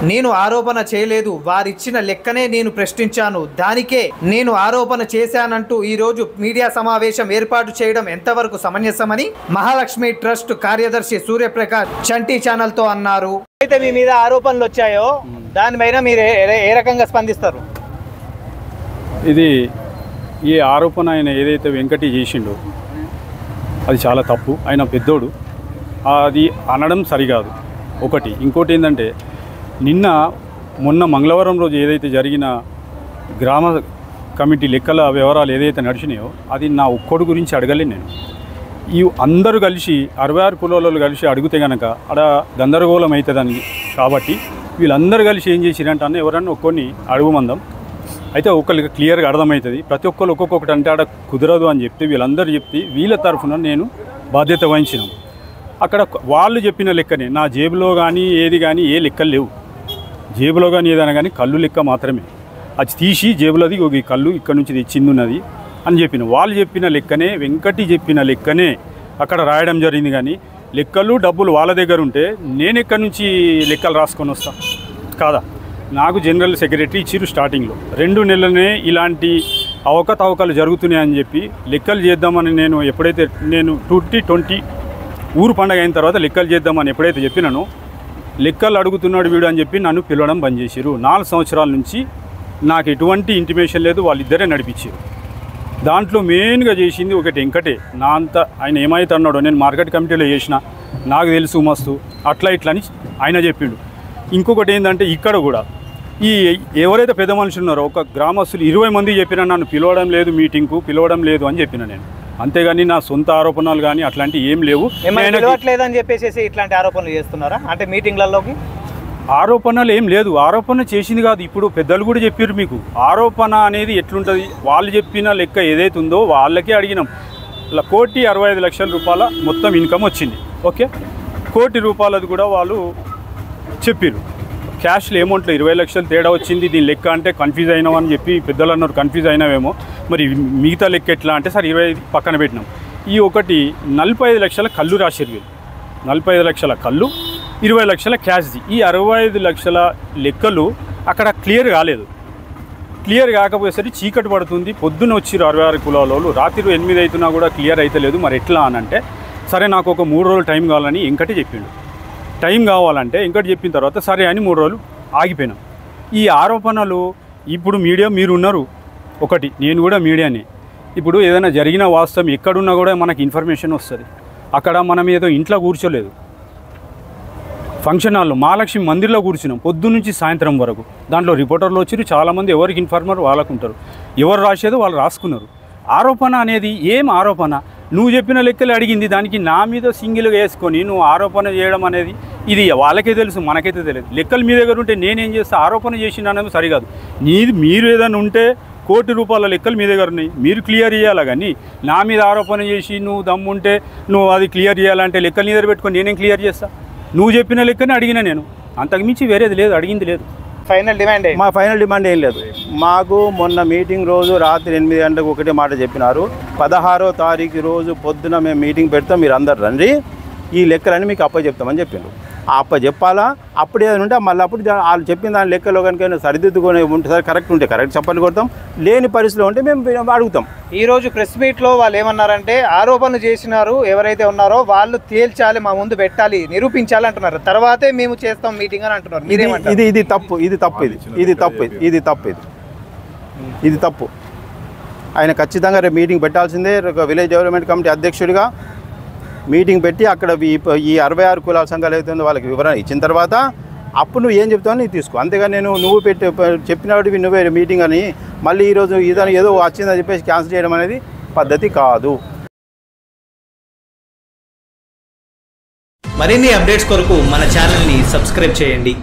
నేను ఆరోపణ చేయలేదు, వారిచ్చిన లెక్కనే నేను ప్రశ్నించాను, దానికే నేను ఆరోపణ చేశానంటూ ఈరోజు మీడియా సమావేశం ఏర్పాటు చేయడం ఎంతవరకు సమంజసమని మహాలక్ష్మి ట్రస్ట్ కార్యదర్శి సూర్యప్రకాష్ చంటి ఛానల్తో అన్నారు. అయితే మీ మీద ఆరోపణలు వచ్చాయో దానిపైన మీరు ఏ రకంగా స్పందిస్తారు? ఇది ఈ ఆరోపణ ఆయన ఏదైతే వెంకటి చేసిండో అది చాలా తప్పు. ఆయన పెద్దోడు, అది అనడం సరికాదు. ఒకటి. ఇంకోటి ఏంటంటే మొన్న మంగళవారం రోజు ఏదైతే జరిగిన గ్రామ కమిటీ లెక్కల వివరాలు ఏదైతే నడిచినాయో అది నా ఒక్కడు గురించి అడగలేను నేను. ఈ అందరూ కలిసి 66 కులాలు కలిసి అడిగితే కనుక అక్కడ గందరగోళం అవుతుందని కాబట్టి వీళ్ళందరూ కలిసి ఏం చేసిరంటే ఎవరన్నా ఒక్కొని అడుగుమందాం, అయితే ఒకరికి క్లియర్గా అర్థమవుతుంది. ప్రతి ఒక్కరు ఒక్కొక్కటి అంటే ఆడ కుదరదు అని చెప్తే వీళ్ళందరూ చెప్తే వీళ్ళ తరఫున నేను బాధ్యత వహించినాం. అక్కడ వాళ్ళు చెప్పిన లెక్కనే, నా జేబులో కానీ ఏది కానీ ఏ లెక్కలు లేవు. జేబులో కానీ ఏదైనా కానీ కళ్ళు లెక్క మాత్రమే. అది తీసి జేబులోది ఈ కళ్ళు ఇక్కడ నుంచి తెచ్చింది ఉన్నది అని చెప్పిన వాళ్ళు చెప్పిన లెక్కనే, వెంకటి చెప్పిన లెక్కనే అక్కడ రాయడం జరిగింది. కానీ లెక్కలు డబ్బులు వాళ్ళ దగ్గర ఉంటే నేను ఎక్కడి నుంచి లెక్కలు రాసుకొని వస్తా కాదా? నాకు జనరల్ సెక్రటరీ ఇచ్చిరు స్టార్టింగ్లో 2 నెలలనే ఇలాంటి అవకతవకలు జరుగుతున్నాయని చెప్పి లెక్కలు చేద్దామని నేను ఎప్పుడైతే 2020 ఊరు పండుగ అయిన తర్వాత లెక్కలు చేద్దామని ఎప్పుడైతే చెప్పినానో లెక్కలు అడుగుతున్నాడు వీడు అని చెప్పి నన్ను పిలవడం బంద్ చేసిరు. 4 సంవత్సరాల నుంచి నాకు ఎటువంటి ఇంటిమేషన్ లేదు, వాళ్ళిద్దరే నడిపించారు. దాంట్లో మెయిన్గా చేసింది ఒకటి వెంకటే. నా అంత ఆయన ఏమైతే అన్నాడో నేను మార్కెట్ కమిటీలో చేసిన, నాకు తెలుసు మస్తు అట్లా ఇట్లా అని ఆయన చెప్పిండు. ఇంకొకటి ఏంటంటే ఇక్కడ కూడా ఈ ఎవరైతే పెద్ద మనుషులు ఉన్నారో ఒక గ్రామస్తులు 20 మంది చెప్పినా నన్ను పిలవడం లేదు, మీటింగ్కు పిలవడం లేదు అని చెప్పిన నేను. అంతేగాని నా సొంత ఆరోపణలు కానీ అట్లాంటివి ఏం లేవు. పిలవట్లేదని చెప్పేసి ఇట్లాంటి ఆరోపణలు చేస్తున్నారా అంటే మీటింగ్లలోకి? ఆరోపణలు ఏం లేదు, ఆరోపణ చేసింది కాదు. ఇప్పుడు పెద్దలు కూడా చెప్పారు మీకు ఆరోపణ అనేది ఎట్లుంటుంది. వాళ్ళు చెప్పిన లెక్క ఏదైతే ఉందో వాళ్ళకే అడిగినాం. 1,65,00,000 రూపాయల మొత్తం ఇన్కమ్ వచ్చింది. ఓకే, 1 కోటి రూపాయలది కూడా వాళ్ళు చెప్పారు. క్యాష్లో అమౌంట్లో 20 లక్షలు తేడా వచ్చింది. దీని లెక్క అంటే కన్ఫ్యూజ్ అయినామని చెప్పి పెద్దలు అన్నారు. కన్ఫ్యూజ్ అయినావేమో మరి మిగతా లెక్క ఎట్లా అంటే సరే 25 పక్కన పెట్టినాం. ఈ ఒకటి 45 లక్షల కళ్ళు రాశారు వీళ్ళు. 45 లక్షల కళ్ళు, 20 లక్షల క్యాష్ది. ఈ 65 లక్షల లెక్కలు అక్కడ క్లియర్ కాలేదు. క్లియర్ కాకపోయేసరికి చీకటి పడుతుంది. పొద్దున్న వచ్చిరు 66 కులాలు, రాత్రి 8 అవుతున్నా కూడా క్లియర్ అయితే లేదు. మరి ఎట్లా అని అంటే సరే నాకు ఒక 3 రోజులు టైం కావాలని వెంకటి చెప్పిండు. టైం కావాలంటే ఇంకటి చెప్పిన తర్వాత సరే అని 3 రోజులు ఆగిపోయినాం. ఈ ఆరోపణలు ఇప్పుడు మీడియా మీరు ఉన్నారు, ఒకటి నేను కూడా మీడియానే. ఇప్పుడు ఏదైనా జరిగిన వాస్తవం ఎక్కడున్నా కూడా మనకి ఇన్ఫర్మేషన్ వస్తుంది. అక్కడ మనం ఏదో ఇంట్లో కూర్చోలేదు, ఫంక్షన్ హాల్లో మహాలక్ష్మి మందిర్లో కూర్చున్నాం పొద్దున్నుంచి సాయంత్రం వరకు. దాంట్లో రిపోర్టర్లు వచ్చారు, చాలామంది ఎవరికి ఇన్ఫార్మర్ వాళ్ళకు ఉంటారు, ఎవరు రాసేదో వాళ్ళు రాసుకున్నారు. ఆరోపణ అనేది ఏం ఆరోపణ? నువ్వు చెప్పిన లెక్కలు అడిగింది, దానికి నా మీద సింగిల్గా వేసుకొని నువ్వు ఆరోపణ చేయడం అనేది ఇది వాళ్ళకే తెలుసు, మనకైతే తెలియదు. లెక్కలు మీ దగ్గర ఉంటే నేనేం చేస్తా? ఆరోపణ చేసిన అనేది సరికాదు. మీరు ఏదైనా ఉంటే 1 కోటి రూపాయల లెక్కలు మీ దగ్గర ఉన్నాయి, మీరు క్లియర్ చేయాలి. కానీ నా మీద ఆరోపణ చేసి నువ్వు దమ్ముంటే నువ్వు అది క్లియర్ చేయాలంటే లెక్కలు నీ దగ్గర పెట్టుకొని నేనేం క్లియర్ చేస్తా? నువ్వు చెప్పిన లెక్కనే అడిగినా నేను, అంతకుమించి వేరేది లేదు, అడిగింది లేదు. ఫైనల్ డిమాండ్ మా ఫైనల్ డిమాండ్ ఏం లేదు. మాకు మొన్న మీటింగ్ రోజు రాత్రి 8 గంటలకు ఒకటే మాట చెప్పినారు, 16వ తారీఖు రోజు పొద్దున మేము మీటింగ్ పెడతాం, మీరు అందరు రండి, ఈ లెక్కలన్నీ మీకు అప్పచెప్తామని చెప్పిండ్రు. అప్పచెప్పాలా? అప్పుడు ఏదైనా ఉంటే మళ్ళీ అప్పుడు వాళ్ళు చెప్పిన దాని లెక్కలో కనుక సరిదిద్దుకొని ఉంటే సరే కరెక్ట్ ఉంటే కరెక్ట్ చెప్పని కొడతాం, లేని పరిస్థితిలో ఉంటే మేము అడుగుతాం. ఈరోజు ప్రెస్ మీట్లో వాళ్ళు ఏమన్నారంటే ఆరోపణలు చేసినారు ఎవరైతే ఉన్నారో వాళ్ళు తేల్చాలి, మా ముందు పెట్టాలి, నిరూపించాలి అంటున్నారు. తర్వాతే మేము చేస్తాం మీటింగ్ అని అంటున్నారు. ఇది తప్పు. ఆయన ఖచ్చితంగా రేపు మీటింగ్ పెట్టాల్సిందే. విలేజ్ డెవలప్మెంట్ కమిటీ అధ్యక్షుడిగా మీటింగ్ పెట్టి అక్కడ ఈ 66 కులాల సంఘాలు అవుతుందో వాళ్ళకి వివరణ ఇచ్చిన తర్వాత అప్పుడు నువ్వు ఏం చెప్తావో నీకు తీసుకో. అంతేగాని నువ్వు చెప్పినవి నువ్వే మీటింగ్ అని మళ్ళీ ఈరోజు ఇదని ఏదో వచ్చిందని చెప్పేసి క్యాన్సిల్ చేయడం అనేది పద్ధతి కాదు. మరిన్ని అప్డేట్స్ కొరకు మన ఛానల్ని సబ్స్క్రైబ్ చేయండి.